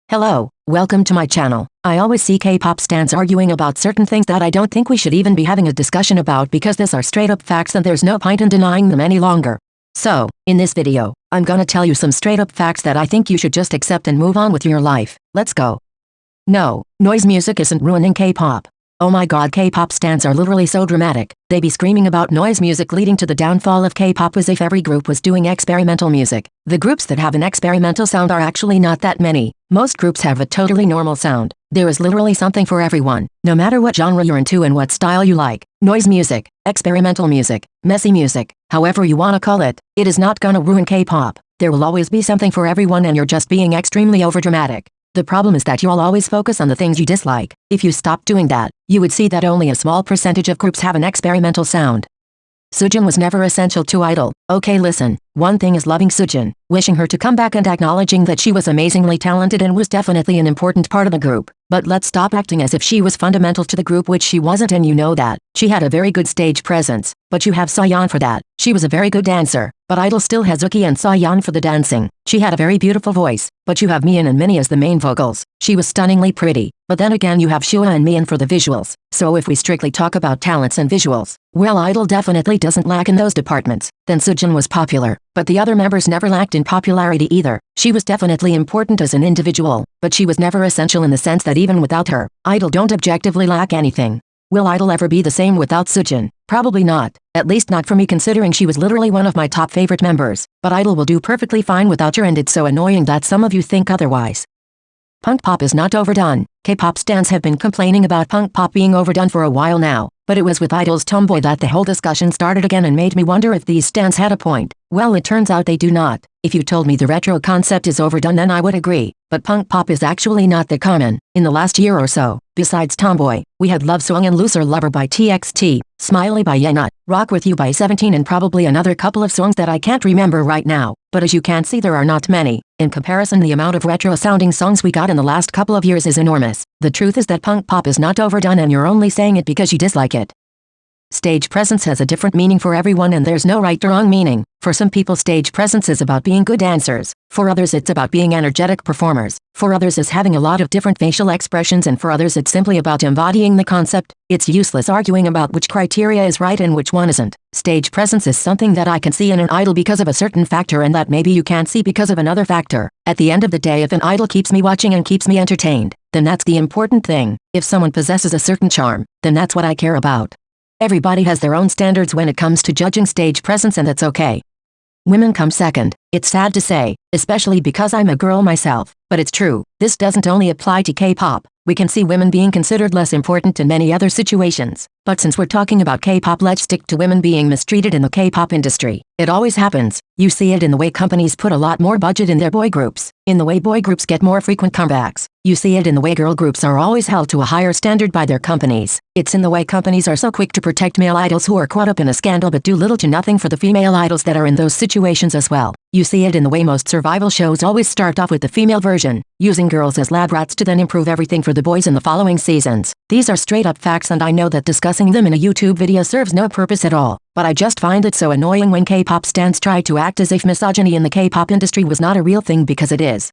Hello, welcome to my channel. I always see K-pop stans arguing about certain things that I don't think we should even be having a discussion about because these are straight up facts and there's no point in denying them any longer. So, in this video, I'm gonna tell you some straight up facts that I think you should just accept and move on with your life. Let's go. No, noise music isn't ruining K-pop. Oh my god, K-pop stans are literally so dramatic. They be screaming about noise music leading to the downfall of K-pop as if every group was doing experimental music. The groups that have an experimental sound are actually not that many. Most groups have a totally normal sound. There is literally something for everyone, no matter what genre you're into and what style you like. Noise music, experimental music, messy music, however you wanna call it, it is not gonna ruin K-pop. There will always be something for everyone and you're just being extremely overdramatic. The problem is that you'll always focus on the things you dislike. If you stopped doing that, you would see that only a small percentage of groups have an experimental sound. Sujin was never essential to Idol. Okay, listen, one thing is loving Sujin, wishing her to come back and acknowledging that she was amazingly talented and was definitely an important part of the group. But let's stop acting as if she was fundamental to the group, which she wasn't, and you know that. She had a very good stage presence, but you have Sujin for that. She was a very good dancer, but Idol still has Uki and Sujin for the dancing. She had a very beautiful voice, but you have Mian and Minnie as the main vocals. She was stunningly pretty, but then again you have Shua and Mian for the visuals. So if we strictly talk about talents and visuals, well, Idol definitely doesn't lack in those departments. Then Sujin was popular, but the other members never lacked in popularity either. She was definitely important as an individual, but she was never essential in the sense that even without her, Idol don't objectively lack anything. Will Idol ever be the same without Sujin? Probably not. At least not for me, considering she was literally one of my top favorite members. But Idol will do perfectly fine without her, and it's so annoying that some of you think otherwise. Punk pop is not overdone. K-pop stans have been complaining about punk pop being overdone for a while now, but it was with Idol's Tomboy that the whole discussion started again and made me wonder if these stans had a point. Well, it turns out they do not. If you told me the retro concept is overdone, then I would agree, but punk pop is actually not that common. In the last year or so, besides Tomboy, we had Love Song and Loser Lover by TXT, Smiley by Yenut, Rock With You by 17, and probably another couple of songs that I can't remember right now. But as you can see, there are not many. In comparison, the amount of retro-sounding songs we got in the last couple of years is enormous. The truth is that punk pop is not overdone, and you're only saying it because you dislike it. Stage presence has a different meaning for everyone, and there's no right or wrong meaning. For some people, stage presence is about being good dancers. For others, it's about being energetic performers. For others, it's having a lot of different facial expressions, and for others, it's simply about embodying the concept. It's useless arguing about which criteria is right and which one isn't. Stage presence is something that I can see in an idol because of a certain factor, and that maybe you can't see because of another factor. At the end of the day, if an idol keeps me watching and keeps me entertained, then that's the important thing. If someone possesses a certain charm, then that's what I care about. Everybody has their own standards when it comes to judging stage presence, and that's okay. Women come second. It's sad to say, especially because I'm a girl myself, but it's true. This doesn't only apply to K-pop. We can see women being considered less important in many other situations. But since we're talking about K-pop, let's stick to women being mistreated in the K-pop industry. It always happens. You see it in the way companies put a lot more budget in their boy groups, in the way boy groups get more frequent comebacks. You see it in the way girl groups are always held to a higher standard by their companies. It's in the way companies are so quick to protect male idols who are caught up in a scandal but do little to nothing for the female idols that are in those situations as well. You see it in the way most survival shows always start off with the female version, using girls as lab rats to then improve everything for the boys in the following seasons. These are straight up facts, and I know that discussing them in a YouTube video serves no purpose at all, but I just find it so annoying when K-pop stans try to act as if misogyny in the K-pop industry was not a real thing, because it is.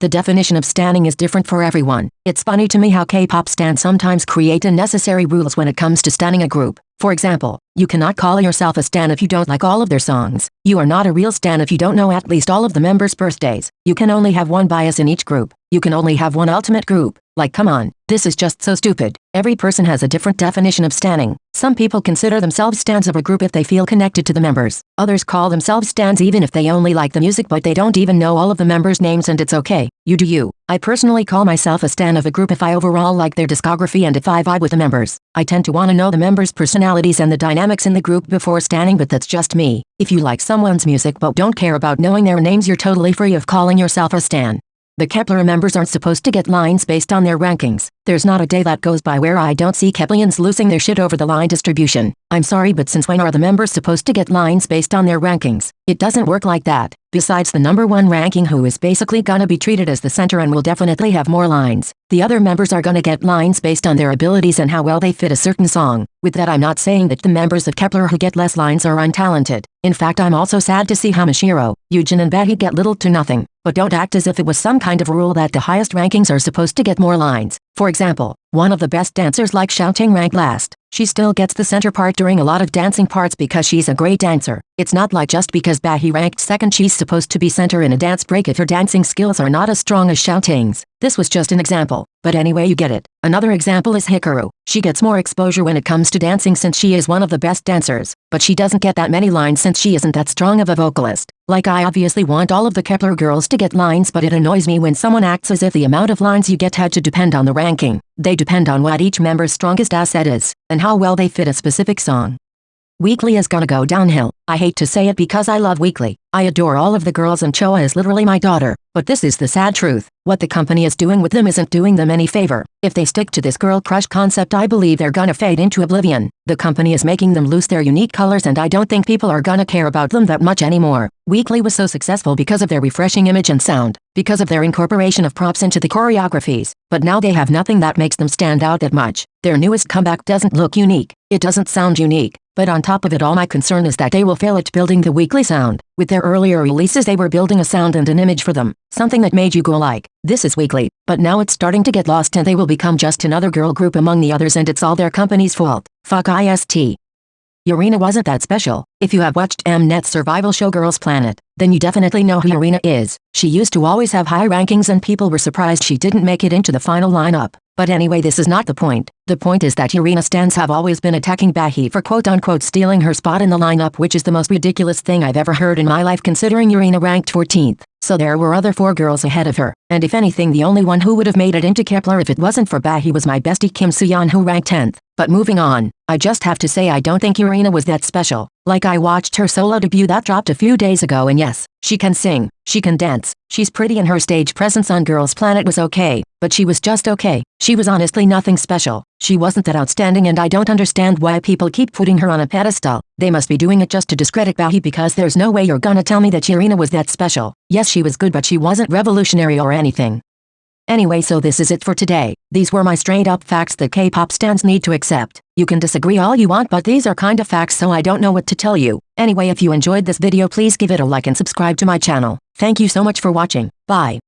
The definition of standing is different for everyone. It's funny to me how K-pop stans sometimes create unnecessary rules when it comes to standing a group. For example, you cannot call yourself a stan if you don't like all of their songs. You are not a real stan if you don't know at least all of the members' birthdays. You can only have one bias in each group. You can only have one ultimate group. Like, come on, this is just so stupid. Every person has a different definition of standing. Some people consider themselves stans of a group if they feel connected to the members. Others call themselves stans even if they only like the music but they don't even know all of the members' names, and it's okay. You do you. I personally call myself a stan of a group if I overall like their discography and if I vibe with the members. I tend to want to know the members' personalities and the dynamics in the group before standing, but that's just me. If you like someone's music but don't care about knowing their names, you're totally free of calling yourself a stan. The Kepler members aren't supposed to get lines based on their rankings. There's not a day that goes by where I don't see Keplians losing their shit over the line distribution. I'm sorry, but since when are the members supposed to get lines based on their rankings? It doesn't work like that. Besides the number one ranking, who is basically gonna be treated as the center and will definitely have more lines, the other members are gonna get lines based on their abilities and how well they fit a certain song. With that, I'm not saying that the members of Kepler who get less lines are untalented. In fact, I'm also sad to see how Mashiro, Yujin and Betty get little to nothing. But don't act as if it was some kind of rule that the highest rankings are supposed to get more lines. For example, one of the best dancers like shouting ranked last. She still gets the center part during a lot of dancing parts because she's a great dancer. It's not like just because Bahi ranked second she's supposed to be center in a dance break if her dancing skills are not as strong as Xiaoting's. This was just an example, but anyway you get it. Another example is Hikaru. She gets more exposure when it comes to dancing since she is one of the best dancers, but she doesn't get that many lines since she isn't that strong of a vocalist. Like I obviously want all of the Kepler girls to get lines, but it annoys me when someone acts as if the amount of lines you get had to depend on the ranking. They depend on what each member's strongest asset is, and how well they fit a specific song. Weekly is gonna go downhill. I hate to say it because I love Weekly. I adore all of the girls and Choa is literally my daughter. But this is the sad truth. What the company is doing with them isn't doing them any favor. If they stick to this girl crush concept, I believe they're gonna fade into oblivion. The company is making them lose their unique colors and I don't think people are gonna care about them that much anymore. Weekly was so successful because of their refreshing image and sound, because of their incorporation of props into the choreographies. But now they have nothing that makes them stand out that much. Their newest comeback doesn't look unique. It doesn't sound unique. But on top of it all, my concern is that they will fail at building the Weekly sound. With their earlier releases they were building a sound and an image for them, something that made you go like, this is Weekly. But now it's starting to get lost and they will become just another girl group among the others and it's all their company's fault. Fuck IST. Yurina wasn't that special. If you have watched Mnet's survival show Girls Planet, then you definitely know who Yurina is. She used to always have high rankings and people were surprised she didn't make it into the final lineup. But anyway, this is not the point. The point is that Yurina stans have always been attacking Bahi for quote-unquote stealing her spot in the lineup, which is the most ridiculous thing I've ever heard in my life considering Yurina ranked 14th. So there were other 4 girls ahead of her. And if anything, the only one who would have made it into Kepler if it wasn't for Bahi was my bestie Kim Suyeon, who ranked 10th. But moving on, I just have to say I don't think Yurina was that special. Like, I watched her solo debut that dropped a few days ago and yes, she can sing, she can dance, she's pretty and her stage presence on Girls Planet was okay, but she was just okay. She was honestly nothing special. She wasn't that outstanding and I don't understand why people keep putting her on a pedestal. They must be doing it just to discredit Bahi because there's no way you're gonna tell me that Yurina was that special. Yes, she was good but she wasn't revolutionary or anything. Anyway, so this is it for today. These were my straight up facts that K-pop stans need to accept. You can disagree all you want, but these are kind of facts, so I don't know what to tell you. Anyway, if you enjoyed this video, please give it a like and subscribe to my channel. Thank you so much for watching. Bye.